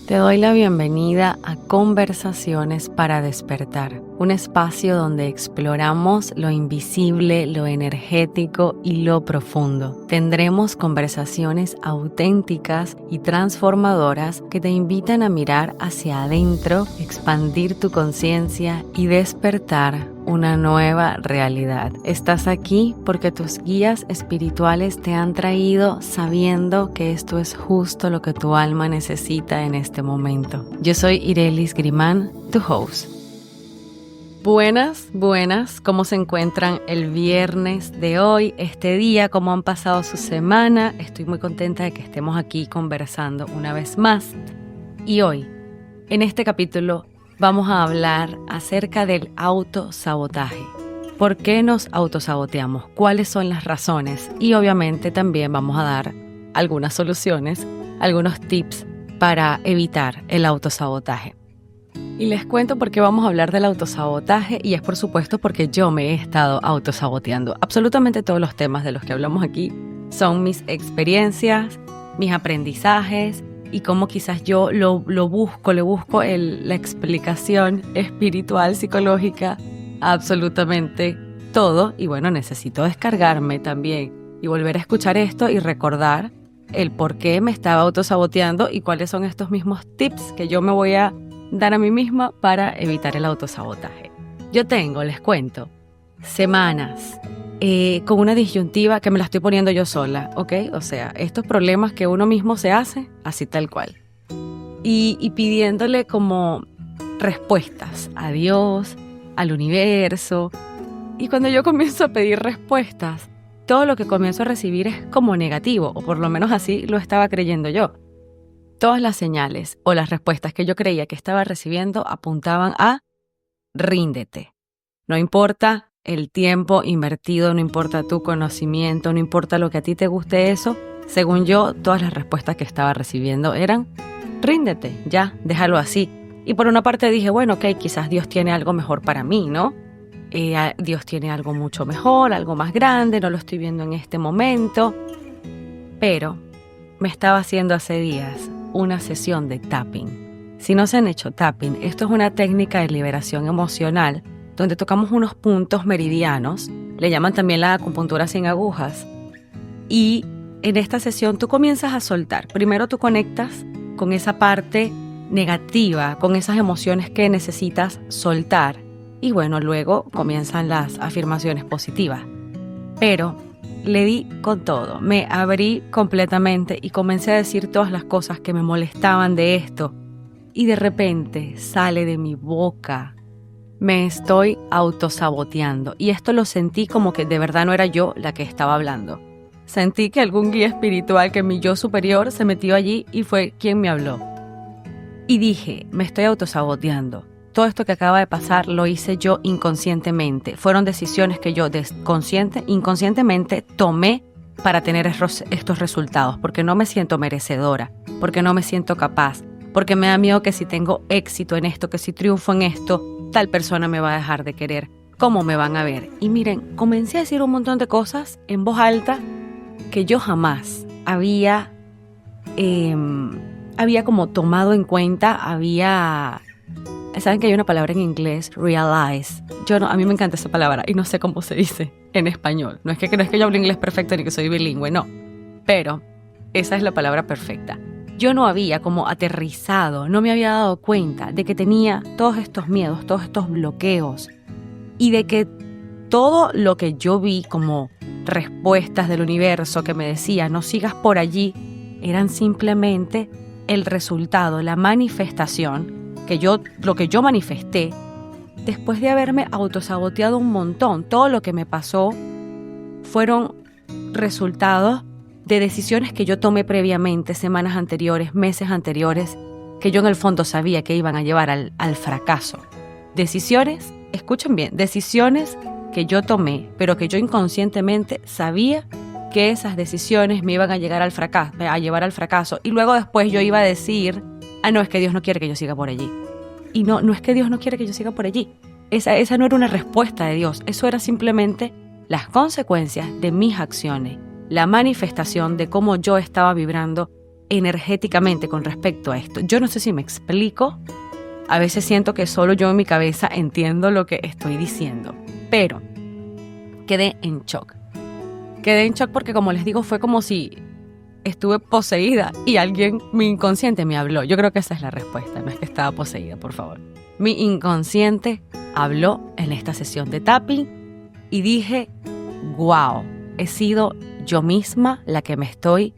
Te doy la bienvenida a Conversaciones para Despertar, un espacio donde exploramos lo invisible, lo energético y lo profundo. Tendremos conversaciones auténticas y transformadoras que te invitan a mirar hacia adentro, expandir tu conciencia y despertar una nueva realidad. Estás aquí porque tus guías espirituales te han traído sabiendo que esto es justo lo que tu alma necesita en este momento. Yo soy Irelis Grimán, tu host. Buenas, ¿cómo se encuentran el viernes de hoy, este día? ¿Cómo han pasado su semana? Estoy muy contenta de que estemos aquí conversando una vez más. Y hoy, en este capítulo, vamos a hablar acerca del autosabotaje. ¿Por qué nos autosaboteamos? ¿Cuáles son las razones? Y obviamente también vamos a dar algunas soluciones, algunos tips para evitar el autosabotaje. Y les cuento por qué vamos a hablar del autosabotaje, y es por supuesto porque yo me he estado autosaboteando. Absolutamente todos los temas de los que hablamos aquí son mis experiencias, mis aprendizajes, y cómo quizás yo le busco la explicación espiritual, psicológica, absolutamente todo. Y bueno, necesito descargarme también y volver a escuchar esto y recordar el por qué me estaba autosaboteando y cuáles son estos mismos tips que yo me voy a dar a mí misma para evitar el autosabotaje. Yo tengo, les cuento, semanas con una disyuntiva que me la estoy poniendo yo sola, ¿ok? O sea, estos problemas que uno mismo se hace, así tal cual. Y pidiéndole como respuestas a Dios, al universo. Y cuando yo comienzo a pedir respuestas, todo lo que comienzo a recibir es como negativo, o por lo menos así lo estaba creyendo yo. Todas las señales o las respuestas que yo creía que estaba recibiendo apuntaban a ríndete. No importa el tiempo invertido, no importa tu conocimiento, no importa lo que a ti te guste eso. Según yo, todas las respuestas que estaba recibiendo eran ríndete, ya, déjalo así. Y por una parte dije, bueno, ok, quizás Dios tiene algo mejor para mí, ¿no? Dios tiene algo mucho mejor, algo más grande, no lo estoy viendo en este momento. Pero me estaba haciendo hace días una sesión de tapping. Si no se han hecho tapping, esto es una técnica de liberación emocional donde tocamos unos puntos meridianos, le llaman también la acupuntura sin agujas, y en esta sesión tú comienzas a soltar. Primero tú conectas con esa parte negativa, con esas emociones que necesitas soltar, y bueno, luego comienzan las afirmaciones positivas. Pero le di con todo, me abrí completamente y comencé a decir todas las cosas que me molestaban de esto, y de repente sale de mi boca: me estoy autosaboteando. Y esto lo sentí como que de verdad no era yo la que estaba hablando. Sentí que algún guía espiritual, que mi yo superior se metió allí y fue quien me habló. Y dije, me estoy autosaboteando. Todo esto que acaba de pasar lo hice yo inconscientemente. Fueron decisiones que yo inconscientemente tomé para tener estos resultados. Porque no me siento merecedora, porque no me siento capaz, porque me da miedo que si tengo éxito en esto, que si triunfo en esto, tal persona me va a dejar de querer. ¿Cómo me van a ver? Y miren, comencé a decir un montón de cosas en voz alta que yo jamás había como tomado en cuenta. ¿Saben que hay una palabra en inglés? Realize. A mí me encanta esa palabra y no sé cómo se dice en español. No es que yo hable inglés perfecto ni que soy bilingüe, no. Pero esa es la palabra perfecta. Yo no había como aterrizado, no me había dado cuenta de que tenía todos estos miedos, todos estos bloqueos, y de que todo lo que yo vi como respuestas del universo que me decía no sigas por allí, eran simplemente el resultado, la manifestación, lo que yo manifesté después de haberme autosaboteado un montón. Todo lo que me pasó fueron resultados de decisiones que yo tomé previamente, semanas anteriores, meses anteriores, que yo en el fondo sabía que iban a llevar al fracaso. Decisiones, escuchen bien, decisiones que yo tomé, pero que yo inconscientemente sabía que esas decisiones me iban a llevar al fracaso. Y luego después yo iba a decir, no, es que Dios no quiere que yo siga por allí. Y no es que Dios no quiere que yo siga por allí. Esa no era una respuesta de Dios, eso era simplemente las consecuencias de mis acciones, la manifestación de cómo yo estaba vibrando energéticamente con respecto a esto. Yo no sé si me explico. A veces siento que solo yo en mi cabeza entiendo lo que estoy diciendo. Pero quedé en shock. Quedé en shock porque, como les digo, fue como si estuve poseída y mi inconsciente me habló. Yo creo que esa es la respuesta, no es que estaba poseída, por favor. Mi inconsciente habló en esta sesión de tapping y dije, wow, he sido yo misma la que me estoy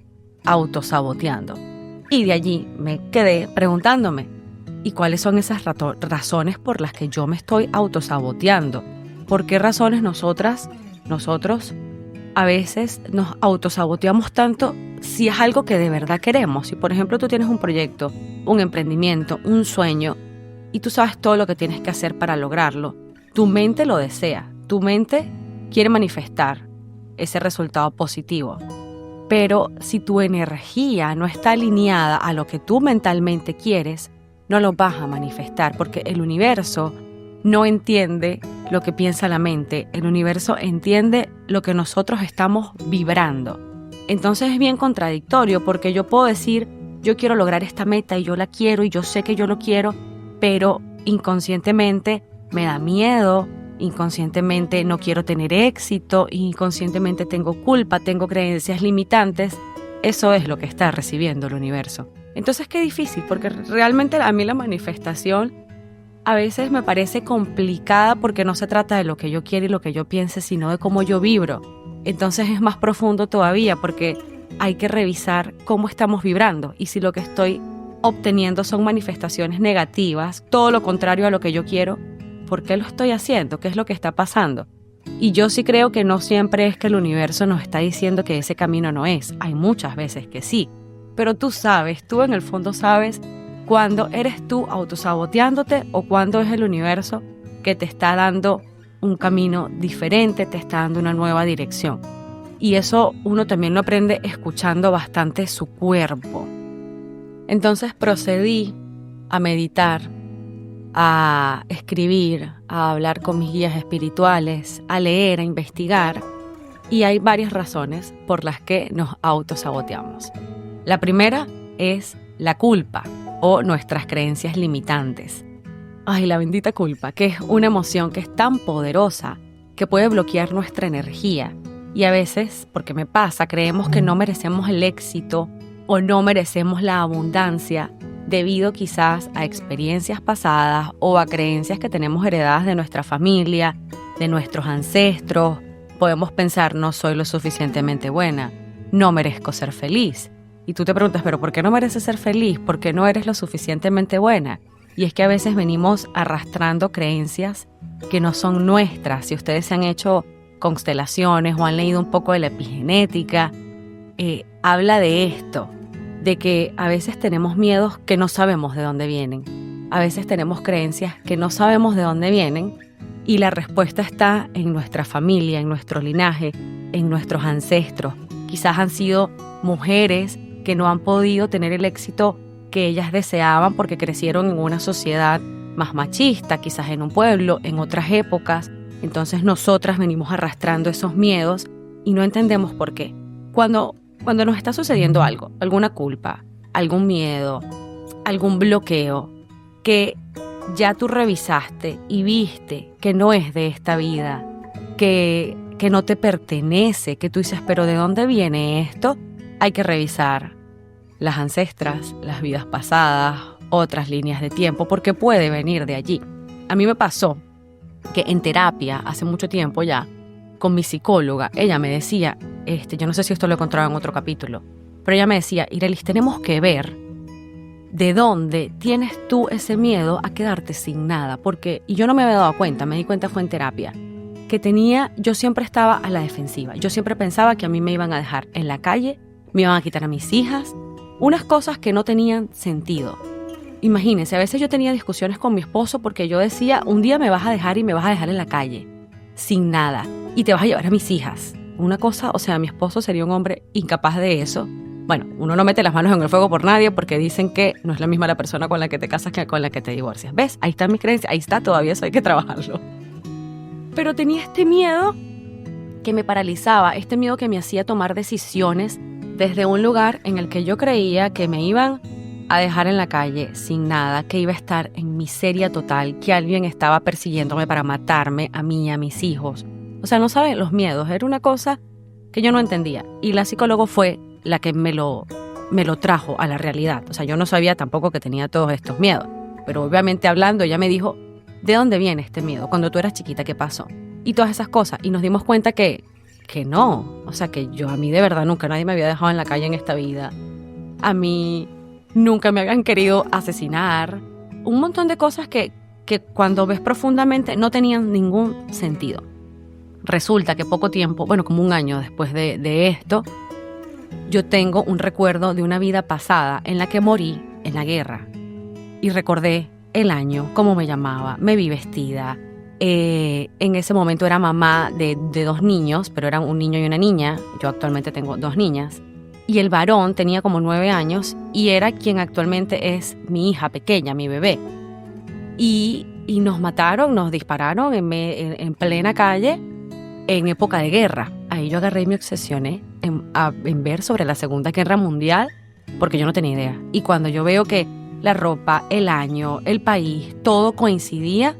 autosaboteando. Y de allí me quedé preguntándome, ¿y cuáles son esas razones por las que yo me estoy autosaboteando? ¿Por qué razones nosotros a veces nos autosaboteamos tanto si es algo que de verdad queremos? Si, por ejemplo, tú tienes un proyecto, un emprendimiento, un sueño, y tú sabes todo lo que tienes que hacer para lograrlo, tu mente lo desea, tu mente quiere manifestar ese resultado positivo. Pero si tu energía no está alineada a lo que tú mentalmente quieres, no lo vas a manifestar, porque el universo no entiende lo que piensa la mente, el universo entiende lo que nosotros estamos vibrando. Entonces es bien contradictorio, porque yo puedo decir, yo quiero lograr esta meta y yo la quiero y yo sé que yo lo quiero, pero inconscientemente me da miedo, inconscientemente no quiero tener éxito, inconscientemente tengo culpa, tengo creencias limitantes. Eso es lo que está recibiendo el universo. Entonces qué difícil, porque realmente a mí la manifestación a veces me parece complicada, porque no se trata de lo que yo quiero y lo que yo piense, sino de cómo yo vibro. Entonces es más profundo todavía, porque hay que revisar cómo estamos vibrando, y si lo que estoy obteniendo son manifestaciones negativas, todo lo contrario a lo que yo quiero, ¿por qué lo estoy haciendo? ¿Qué es lo que está pasando? Y yo sí creo que no siempre es que el universo nos está diciendo que ese camino no es. Hay muchas veces que sí. Pero tú sabes, tú en el fondo sabes cuándo eres tú autosaboteándote o cuándo es el universo que te está dando un camino diferente, te está dando una nueva dirección. Y eso uno también lo aprende escuchando bastante su cuerpo. Entonces procedí a meditar, a escribir, a hablar con mis guías espirituales, a leer, a investigar, y hay varias razones por las que nos autosaboteamos. La primera es la culpa o nuestras creencias limitantes. Ay, la bendita culpa, que es una emoción que es tan poderosa que puede bloquear nuestra energía, y a veces, porque me pasa, creemos que no merecemos el éxito o no merecemos la abundancia, debido quizás a experiencias pasadas o a creencias que tenemos heredadas de nuestra familia, de nuestros ancestros. Podemos pensar, no soy lo suficientemente buena, no merezco ser feliz. Y tú te preguntas, ¿pero por qué no mereces ser feliz? ¿Por qué no eres lo suficientemente buena? Y es que a veces venimos arrastrando creencias que no son nuestras. Si ustedes se han hecho constelaciones o han leído un poco de la epigenética, habla de esto, de que a veces tenemos miedos que no sabemos de dónde vienen. A veces tenemos creencias que no sabemos de dónde vienen, y la respuesta está en nuestra familia, en nuestro linaje, en nuestros ancestros. Quizás han sido mujeres que no han podido tener el éxito que ellas deseaban porque crecieron en una sociedad más machista, quizás en un pueblo, en otras épocas. Entonces nosotras venimos arrastrando esos miedos y no entendemos por qué. Cuando nos está sucediendo algo, alguna culpa, algún miedo, algún bloqueo, que ya tú revisaste y viste que no es de esta vida, que no te pertenece, que tú dices, pero ¿de dónde viene esto? Hay que revisar las ancestras, las vidas pasadas, otras líneas de tiempo, porque puede venir de allí. A mí me pasó que en terapia, hace mucho tiempo ya, con mi psicóloga, ella me decía, yo no sé si esto lo he encontrado en otro capítulo, pero ella me decía, Irelis, tenemos que ver de dónde tienes tú ese miedo a quedarte sin nada, porque, y yo no me había dado cuenta, me di cuenta fue en terapia, que yo siempre estaba a la defensiva, yo siempre pensaba que a mí me iban a dejar en la calle, me iban a quitar a mis hijas, unas cosas que no tenían sentido. Imagínense, a veces yo tenía discusiones con mi esposo porque yo decía, un día me vas a dejar y me vas a dejar en la calle, sin nada, y te vas a llevar a mis hijas. Una cosa, o sea, mi esposo sería un hombre incapaz de eso. Bueno, uno no mete las manos en el fuego por nadie porque dicen que no es la misma la persona con la que te casas que con la que te divorcias. ¿Ves? Ahí está mi creencia, ahí está, todavía eso hay que trabajarlo. Pero tenía este miedo que me paralizaba, este miedo que me hacía tomar decisiones desde un lugar en el que yo creía que me iban a dejar en la calle sin nada, que iba a estar en miseria total, que alguien estaba persiguiéndome para matarme a mí y a mis hijos. O sea, no saben los miedos, era una cosa que yo no entendía. Y la psicóloga fue la que me lo trajo a la realidad. O sea, yo no sabía tampoco que tenía todos estos miedos. Pero obviamente hablando, ella me dijo, ¿de dónde viene este miedo? Cuando tú eras chiquita, ¿qué pasó? Y todas esas cosas. Y nos dimos cuenta que no. O sea, que a mí de verdad nunca nadie me había dejado en la calle en esta vida. A mí nunca me habían querido asesinar. Un montón de cosas que cuando ves profundamente no tenían ningún sentido. Resulta que poco tiempo, bueno, como un año después de esto, yo tengo un recuerdo de una vida pasada en la que morí en la guerra. Y recordé el año, cómo me llamaba, me vi vestida. En ese momento era mamá de 2 niños, pero eran un niño y una niña. Yo actualmente tengo 2 niñas. Y el varón tenía como 9 años y era quien actualmente es mi hija pequeña, mi bebé. Y nos mataron, nos dispararon en plena calle en época de guerra. Ahí yo agarré y me obsesioné en ver sobre la Segunda Guerra Mundial porque yo no tenía idea. Y cuando yo veo que la ropa, el año, el país, todo coincidía,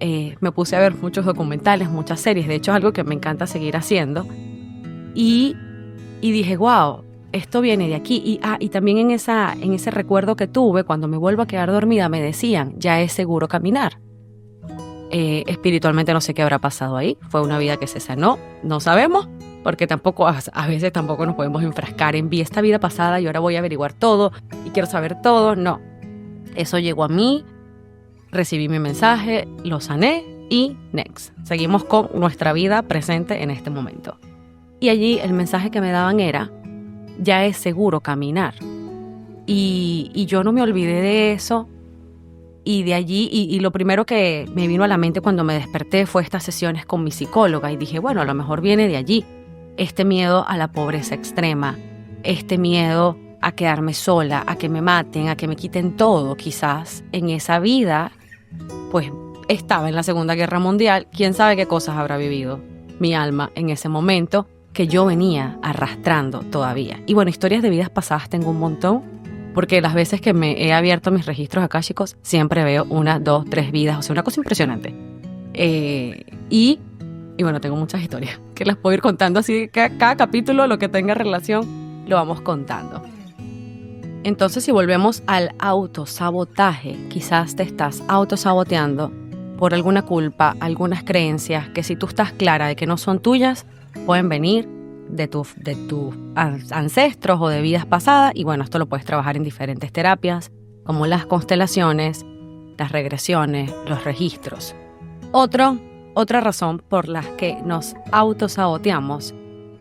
me puse a ver muchos documentales, muchas series. De hecho, es algo que me encanta seguir haciendo. Y dije, wow, esto viene de aquí. Y también en ese recuerdo que tuve, cuando me vuelvo a quedar dormida, me decían, ya es seguro caminar. Espiritualmente no sé qué habrá pasado ahí. Fue una vida que se sanó, no sabemos, porque tampoco a veces tampoco nos podemos enfrascar en vi esta vida pasada y ahora voy a averiguar todo y quiero saber todo. No, eso llegó a mí, recibí mi mensaje, lo sané y next. Seguimos con nuestra vida presente en este momento. Y allí el mensaje que me daban era, ya es seguro caminar. Y yo no me olvidé de eso. Y de allí, y lo primero que me vino a la mente cuando me desperté fue estas sesiones con mi psicóloga. Y dije, bueno, a lo mejor viene de allí. Este miedo a la pobreza extrema, este miedo a quedarme sola, a que me maten, a que me quiten todo. Quizás en esa vida, pues estaba en la Segunda Guerra Mundial. ¿Quién sabe qué cosas habrá vivido mi alma en ese momento que yo venía arrastrando todavía? Y bueno, historias de vidas pasadas tengo un montón. Porque las veces que me he abierto mis registros akáshicos, siempre veo 1, 2, 3 vidas. O sea, una cosa impresionante. Y bueno, tengo muchas historias que las puedo ir contando así. Cada capítulo, lo que tenga relación, lo vamos contando. Entonces, si volvemos al autosabotaje, quizás te estás autosaboteando por alguna culpa, algunas creencias que si tú estás clara de que no son tuyas, pueden venir de tus ancestros o de vidas pasadas. Y bueno, esto lo puedes trabajar en diferentes terapias, como las constelaciones, las regresiones, los registros. Otra razón por la que nos autosaboteamos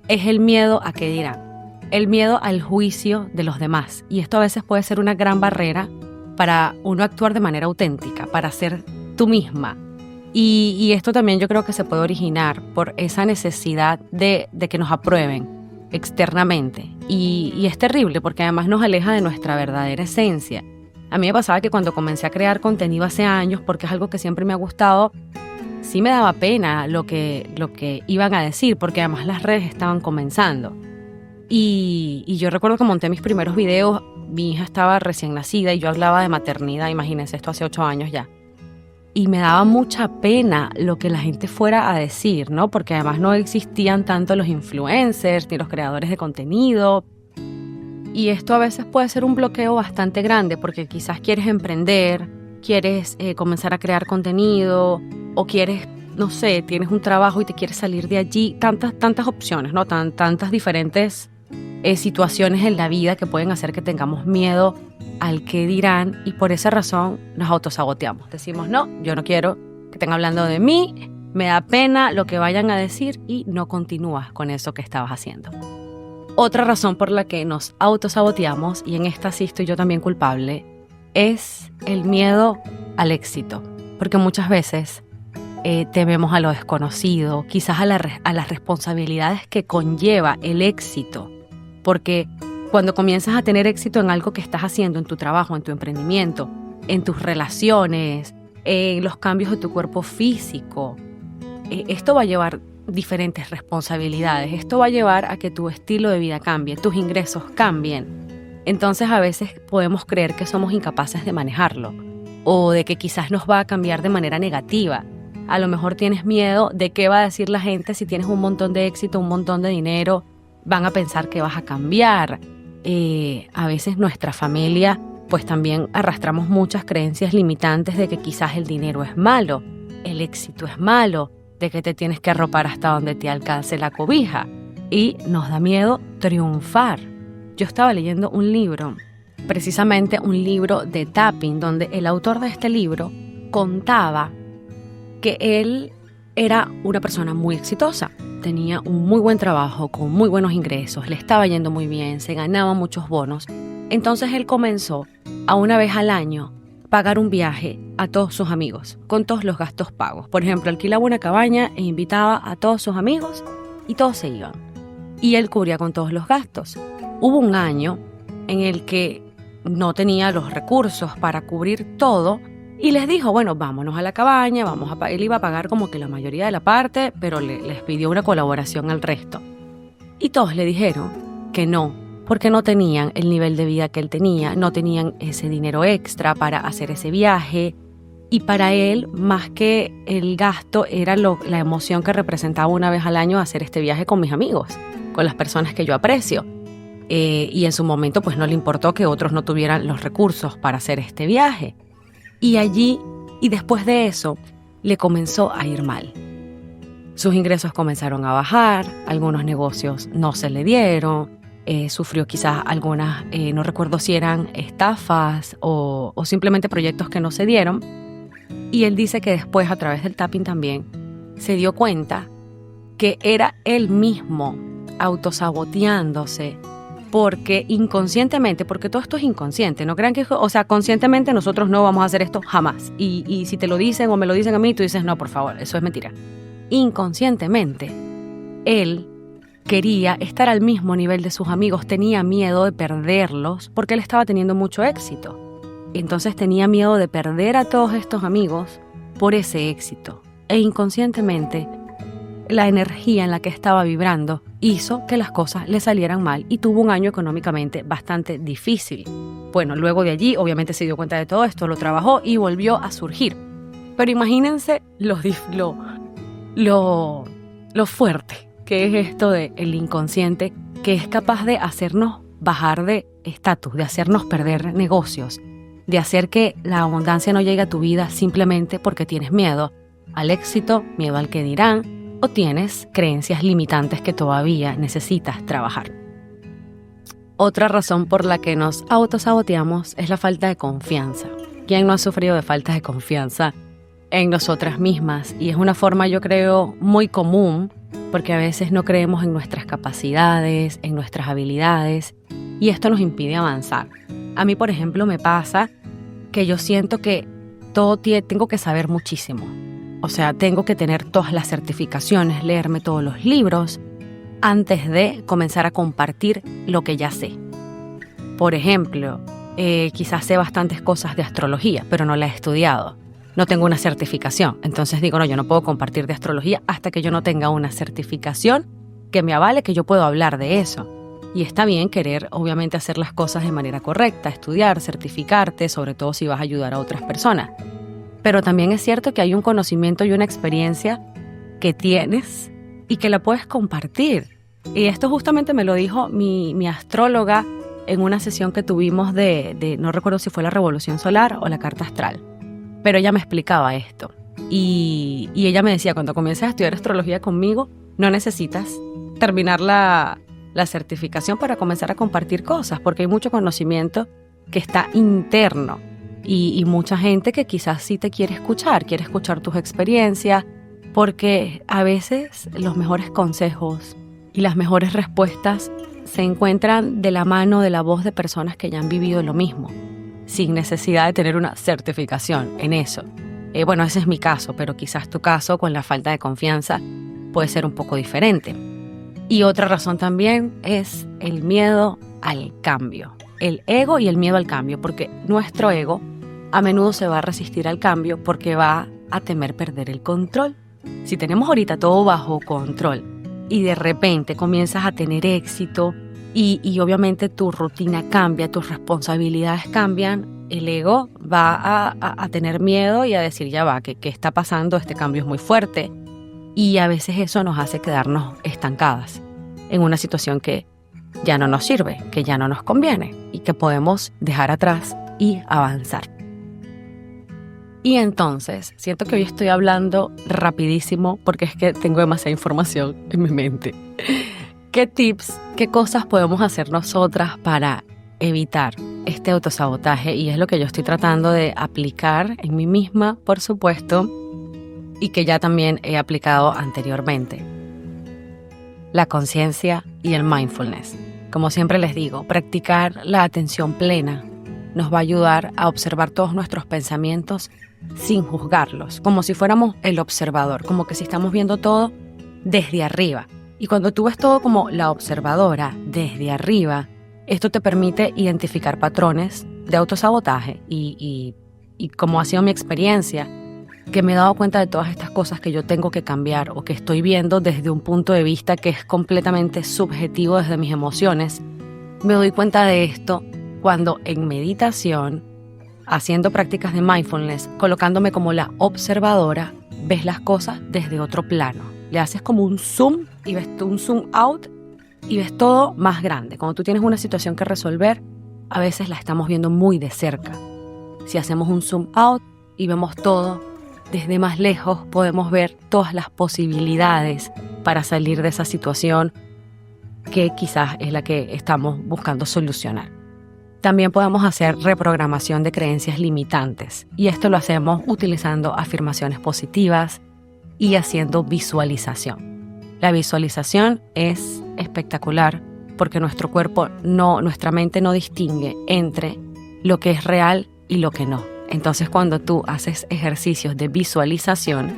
es el miedo a qué dirán, el miedo al juicio de los demás. Y esto a veces puede ser una gran barrera para uno actuar de manera auténtica, para ser tú misma. Y esto también yo creo que se puede originar por esa necesidad de que nos aprueben externamente. Y es terrible porque además nos aleja de nuestra verdadera esencia. A mí me pasaba que cuando comencé a crear contenido hace años, porque es algo que siempre me ha gustado, sí me daba pena lo que iban a decir, porque además las redes estaban comenzando. Y yo recuerdo que monté mis primeros videos, mi hija estaba recién nacida y yo hablaba de maternidad, imagínense, esto hace 8 años ya. Y me daba mucha pena lo que la gente fuera a decir, ¿no? Porque además no existían tanto los influencers ni los creadores de contenido. Y esto a veces puede ser un bloqueo bastante grande porque quizás quieres emprender, quieres comenzar a crear contenido o quieres, no sé, tienes un trabajo y te quieres salir de allí. Tantas opciones, ¿no? Tantas diferentes situaciones en la vida que pueden hacer que tengamos miedo al qué dirán y por esa razón nos autosaboteamos. Decimos, no, yo no quiero que estén hablando de mí, me da pena lo que vayan a decir y no continúas con eso que estabas haciendo. Otra razón por la que nos autosaboteamos, y en esta sí estoy yo también culpable, es el miedo al éxito. Porque muchas veces tememos a lo desconocido, quizás a las responsabilidades que conlleva el éxito. Porque cuando comienzas a tener éxito en algo que estás haciendo, en tu trabajo, en tu emprendimiento, en tus relaciones, en los cambios de tu cuerpo físico, esto va a llevar diferentes responsabilidades. Esto va a llevar a que tu estilo de vida cambie, tus ingresos cambien. Entonces a veces podemos creer que somos incapaces de manejarlo o de que quizás nos va a cambiar de manera negativa. A lo mejor tienes miedo de qué va a decir la gente si tienes un montón de éxito, un montón de dinero. Van a pensar que vas a cambiar. A veces nuestra familia, pues también arrastramos muchas creencias limitantes de que quizás el dinero es malo, el éxito es malo, de que te tienes que arropar hasta donde te alcance la cobija. Y nos da miedo triunfar. Yo estaba leyendo un libro, precisamente un libro de tapping, donde el autor de este libro contaba que él era una persona muy exitosa, tenía un muy buen trabajo, con muy buenos ingresos, le estaba yendo muy bien, se ganaba muchos bonos. Entonces él comenzó a una vez al año pagar un viaje a todos sus amigos, con todos los gastos pagos. Por ejemplo, alquilaba una cabaña e invitaba a todos sus amigos y todos se iban. Y él cubría con todos los gastos. Hubo un año en el que no tenía los recursos para cubrir todo y les dijo, bueno, vámonos a la cabaña, él iba a pagar como que la mayoría de la parte, pero les pidió una colaboración al resto. Y todos le dijeron que no, porque no tenían el nivel de vida que él tenía, no tenían ese dinero extra para hacer ese viaje. Y para él, más que el gasto, era la emoción que representaba una vez al año hacer este viaje con mis amigos, con las personas que yo aprecio. Y en su momento pues no le importó que otros no tuvieran los recursos para hacer este viaje. Y después de eso, le comenzó a ir mal. Sus ingresos comenzaron a bajar, algunos negocios no se le dieron, sufrió quizás algunas, no recuerdo si eran estafas o simplemente proyectos que no se dieron. Y él dice que después, a través del tapping también, se dio cuenta que era él mismo autosaboteándose, porque inconscientemente, porque todo esto es inconsciente, no crean que, o sea, conscientemente nosotros no vamos a hacer esto jamás. Y si te lo dicen o me lo dicen a mí, tú dices, no, por favor, eso es mentira. Inconscientemente, él quería estar al mismo nivel de sus amigos, tenía miedo de perderlos porque él estaba teniendo mucho éxito. Entonces tenía miedo de perder a todos estos amigos por ese éxito. E inconscientemente, la energía en la que estaba vibrando hizo que las cosas le salieran mal y tuvo un año económicamente bastante difícil. Bueno, luego de allí, obviamente se dio cuenta de todo esto, lo trabajó y volvió a surgir. Pero imagínense lo fuerte que es esto del inconsciente, que es capaz de hacernos bajar de estatus, de hacernos perder negocios, de hacer que la abundancia no llegue a tu vida simplemente porque tienes miedo al éxito, miedo al que dirán, o tienes creencias limitantes que todavía necesitas trabajar. Otra razón por la que nos autosaboteamos es la falta de confianza. ¿Quién no ha sufrido de falta de confianza en nosotras mismas? Y es una forma, yo creo, muy común, porque a veces no creemos en nuestras capacidades, en nuestras habilidades, y esto nos impide avanzar. A mí, por ejemplo, me pasa que yo siento que tengo que saber muchísimo. O sea, tengo que tener todas las certificaciones, leerme todos los libros, antes de comenzar a compartir lo que ya sé. Por ejemplo, quizás sé bastantes cosas de astrología, pero no la he estudiado. No tengo una certificación. Entonces digo, no, yo no puedo compartir de astrología hasta que yo no tenga una certificación que me avale que yo puedo hablar de eso. Y está bien querer, obviamente, hacer las cosas de manera correcta, estudiar, certificarte, sobre todo si vas a ayudar a otras personas. Pero también es cierto que hay un conocimiento y una experiencia que tienes y que la puedes compartir. Y esto justamente me lo dijo mi astróloga en una sesión que tuvimos no recuerdo si fue la revolución solar o la carta astral. Pero ella me explicaba esto. Y ella me decía, cuando comiences a estudiar astrología conmigo, no necesitas terminar la certificación para comenzar a compartir cosas, porque hay mucho conocimiento que está interno. Y mucha gente que quizás sí te quiere escuchar tus experiencias, porque a veces los mejores consejos y las mejores respuestas se encuentran de la mano de la voz de personas que ya han vivido lo mismo, sin necesidad de tener una certificación en eso. Bueno, ese es mi caso, pero quizás tu caso con la falta de confianza puede ser un poco diferente. Y otra razón también es el miedo al cambio. El ego y el miedo al cambio, porque nuestro ego a menudo se va a resistir al cambio porque va a temer perder el control. Si tenemos ahorita todo bajo control y de repente comienzas a tener éxito y obviamente tu rutina cambia, tus responsabilidades cambian, el ego va a tener miedo y a decir, ya va, ¿qué está pasando? Este cambio es muy fuerte. Y a veces eso nos hace quedarnos estancadas en una situación que ya no nos sirve, que ya no nos conviene y que podemos dejar atrás y avanzar. Y entonces, siento que hoy estoy hablando rapidísimo porque es que tengo demasiada información en mi mente. ¿Qué tips, qué cosas podemos hacer nosotras para evitar este autosabotaje? Y es lo que yo estoy tratando de aplicar en mí misma, por supuesto, y que ya también he aplicado anteriormente. La conciencia y el mindfulness. Como siempre les digo, practicar la atención plena nos va a ayudar a observar todos nuestros pensamientos sin juzgarlos, como si fuéramos el observador, como que si estamos viendo todo desde arriba. Y cuando tú ves todo como la observadora desde arriba, esto te permite identificar patrones de autosabotaje y como ha sido mi experiencia, que me he dado cuenta de todas estas cosas que yo tengo que cambiar o que estoy viendo desde un punto de vista que es completamente subjetivo desde mis emociones. Me doy cuenta de esto cuando en meditación, haciendo prácticas de mindfulness, colocándome como la observadora, ves las cosas desde otro plano. Le haces como un zoom y ves un zoom out y ves todo más grande. Cuando tú tienes una situación que resolver, a veces la estamos viendo muy de cerca. Si hacemos un zoom out y vemos todo desde más lejos, podemos ver todas las posibilidades para salir de esa situación que quizás es la que estamos buscando solucionar. También podemos hacer reprogramación de creencias limitantes y esto lo hacemos utilizando afirmaciones positivas y haciendo visualización. La visualización es espectacular porque nuestro cuerpo nuestra mente no distingue entre lo que es real y lo que no. Entonces cuando tú haces ejercicios de visualización,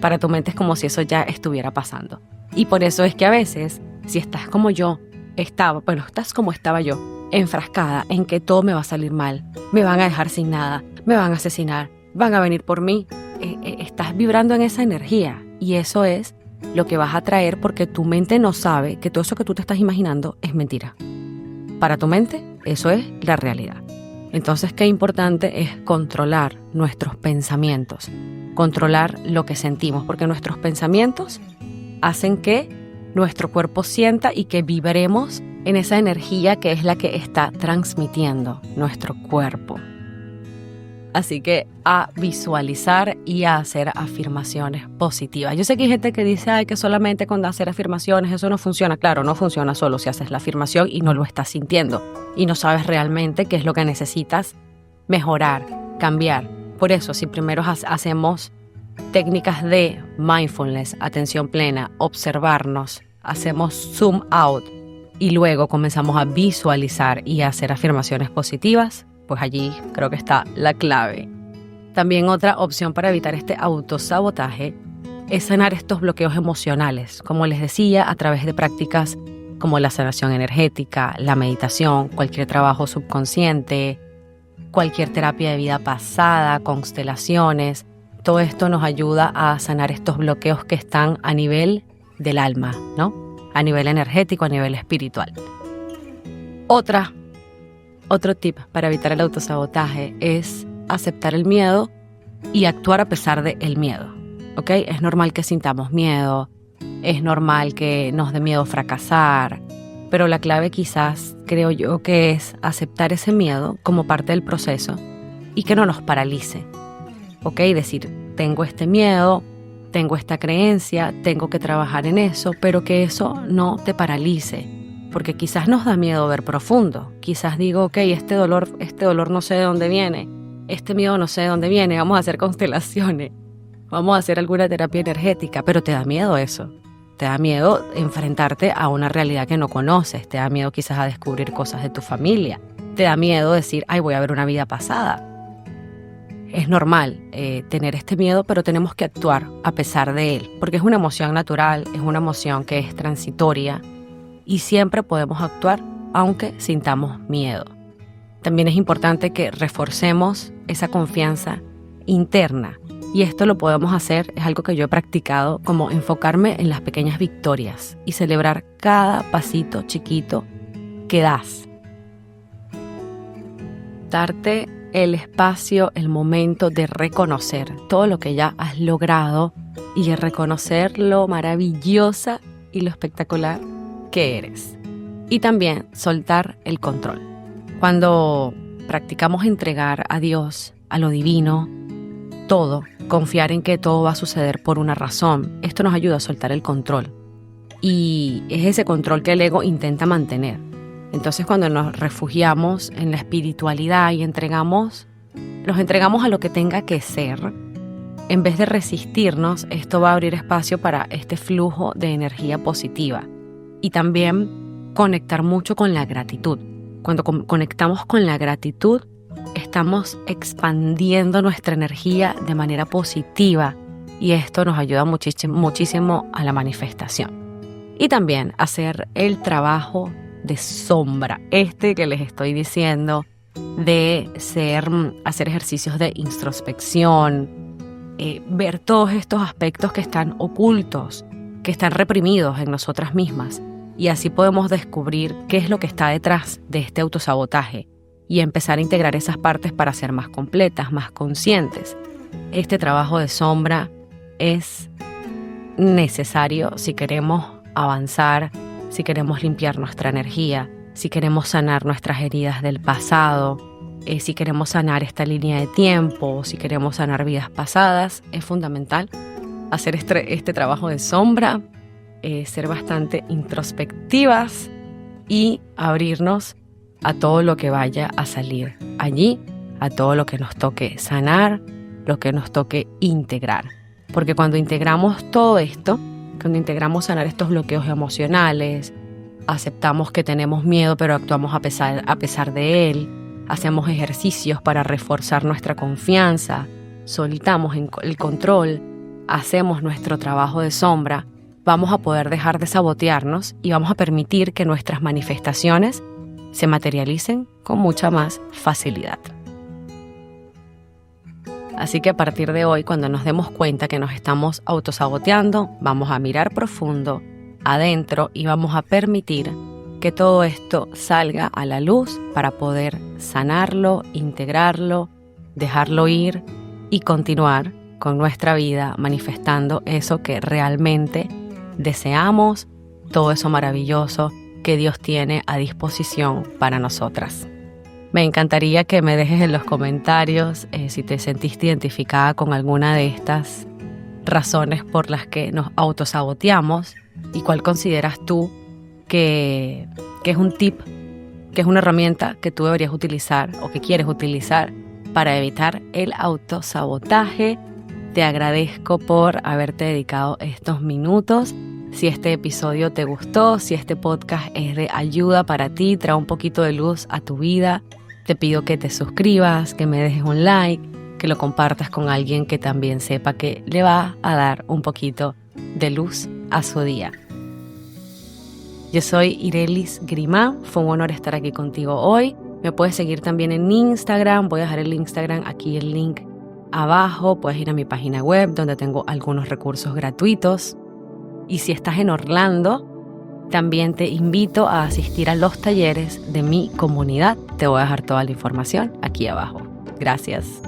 para tu mente es como si eso ya estuviera pasando. Y por eso es que a veces, si estás como yo estás como estaba yo, enfrascada en que todo me va a salir mal, me van a dejar sin nada, me van a asesinar, van a venir por mí, estás vibrando en esa energía y eso es lo que vas a traer porque tu mente no sabe que todo eso que tú te estás imaginando es mentira. Para tu mente, eso es la realidad. Entonces, qué importante es controlar nuestros pensamientos, controlar lo que sentimos, porque nuestros pensamientos hacen que nuestro cuerpo sienta y que vibremos en esa energía que es la que está transmitiendo nuestro cuerpo. Así que a visualizar y a hacer afirmaciones positivas. Yo sé que hay gente que dice que solamente con hacer afirmaciones eso no funciona. Claro, no funciona solo si haces la afirmación y no lo estás sintiendo y no sabes realmente qué es lo que necesitas mejorar, cambiar. Por eso, si primero hacemos técnicas de mindfulness, atención plena, observarnos, hacemos zoom out y luego comenzamos a visualizar y a hacer afirmaciones positivas, pues allí creo que está la clave. También otra opción para evitar este autosabotaje es sanar estos bloqueos emocionales, como les decía, a través de prácticas como la sanación energética, la meditación, cualquier trabajo subconsciente, cualquier terapia de vida pasada, constelaciones. Todo esto nos ayuda a sanar estos bloqueos que están a nivel del alma, ¿no? A nivel energético, a nivel espiritual. Otro tip para evitar el autosabotaje es aceptar el miedo y actuar a pesar del miedo, ¿ok? Es normal que sintamos miedo, es normal que nos dé miedo fracasar, pero la clave quizás, creo yo, que es aceptar ese miedo como parte del proceso y que no nos paralice, ¿ok? Decir, tengo este miedo, tengo esta creencia, tengo que trabajar en eso, pero que eso no te paralice. Porque quizás nos da miedo ver profundo. Quizás digo, ok, este dolor no sé de dónde viene. Este miedo no sé de dónde viene. Vamos a hacer constelaciones. Vamos a hacer alguna terapia energética. Pero te da miedo eso. Te da miedo enfrentarte a una realidad que no conoces. Te da miedo quizás a descubrir cosas de tu familia. Te da miedo decir, voy a ver una vida pasada. Es normal tener este miedo, pero tenemos que actuar a pesar de él. Porque es una emoción natural, es una emoción que es transitoria. Y siempre podemos actuar aunque sintamos miedo. También es importante que reforcemos esa confianza interna Y esto lo podemos hacer, es algo que yo he practicado, como enfocarme en las pequeñas victorias y celebrar cada pasito chiquito que das. Darte el espacio, el momento de reconocer todo lo que ya has logrado y de reconocer lo maravillosa y lo espectacular que eres. Y también soltar el control. Cuando practicamos entregar a Dios, a lo divino, todo, confiar en que todo va a suceder por una razón, esto nos ayuda a soltar el control. Y es ese control que el ego intenta mantener. Entonces, cuando nos refugiamos en la espiritualidad y nos entregamos a lo que tenga que ser, en vez de resistirnos, esto va a abrir espacio para este flujo de energía positiva. Y también conectar mucho con la gratitud. Cuando conectamos con la gratitud, estamos expandiendo nuestra energía de manera positiva y esto nos ayuda muchísimo a la manifestación. Y también hacer el trabajo de sombra, que les estoy diciendo, de hacer ejercicios de introspección, ver todos estos aspectos que están ocultos, que están reprimidos en nosotras mismas, y así podemos descubrir qué es lo que está detrás de este autosabotaje y empezar a integrar esas partes para ser más completas, más conscientes. Este trabajo de sombra es necesario si queremos avanzar, si queremos limpiar nuestra energía, si queremos sanar nuestras heridas del pasado, si queremos sanar esta línea de tiempo, si queremos sanar vidas pasadas. Es fundamental hacer este trabajo de sombra, ser bastante introspectivas y abrirnos a todo lo que vaya a salir allí, a todo lo que nos toque sanar, lo que nos toque integrar. Porque cuando integramos todo esto, cuando integramos sanar estos bloqueos emocionales, aceptamos que tenemos miedo pero actuamos a pesar de él, hacemos ejercicios para reforzar nuestra confianza, soltamos el control, hacemos nuestro trabajo de sombra, vamos a poder dejar de sabotearnos y vamos a permitir que nuestras manifestaciones se materialicen con mucha más facilidad. Así que a partir de hoy, cuando nos demos cuenta que nos estamos autosaboteando, vamos a mirar profundo, adentro, y vamos a permitir que todo esto salga a la luz para poder sanarlo, integrarlo, dejarlo ir y continuar con nuestra vida manifestando eso que realmente deseamos, todo eso maravilloso que Dios tiene a disposición para nosotras. Me encantaría que me dejes en los comentarios si te sentiste identificada con alguna de estas razones por las que nos autosaboteamos y cuál consideras tú que es un tip, que es una herramienta que tú deberías utilizar o que quieres utilizar para evitar el autosabotaje. Te agradezco por haberte dedicado estos minutos. Si este episodio te gustó, si este podcast es de ayuda para ti, trae un poquito de luz a tu vida, te pido que te suscribas, que me dejes un like, que lo compartas con alguien que también sepa que le va a dar un poquito de luz a su día. Yo soy Irelis Grimá, fue un honor estar aquí contigo hoy. Me puedes seguir también en Instagram, voy a dejar el Instagram aquí, el link abajo. Puedes ir a mi página web donde tengo algunos recursos gratuitos. Y si estás en Orlando, también te invito a asistir a los talleres de mi comunidad. Te voy a dejar toda la información aquí abajo. Gracias.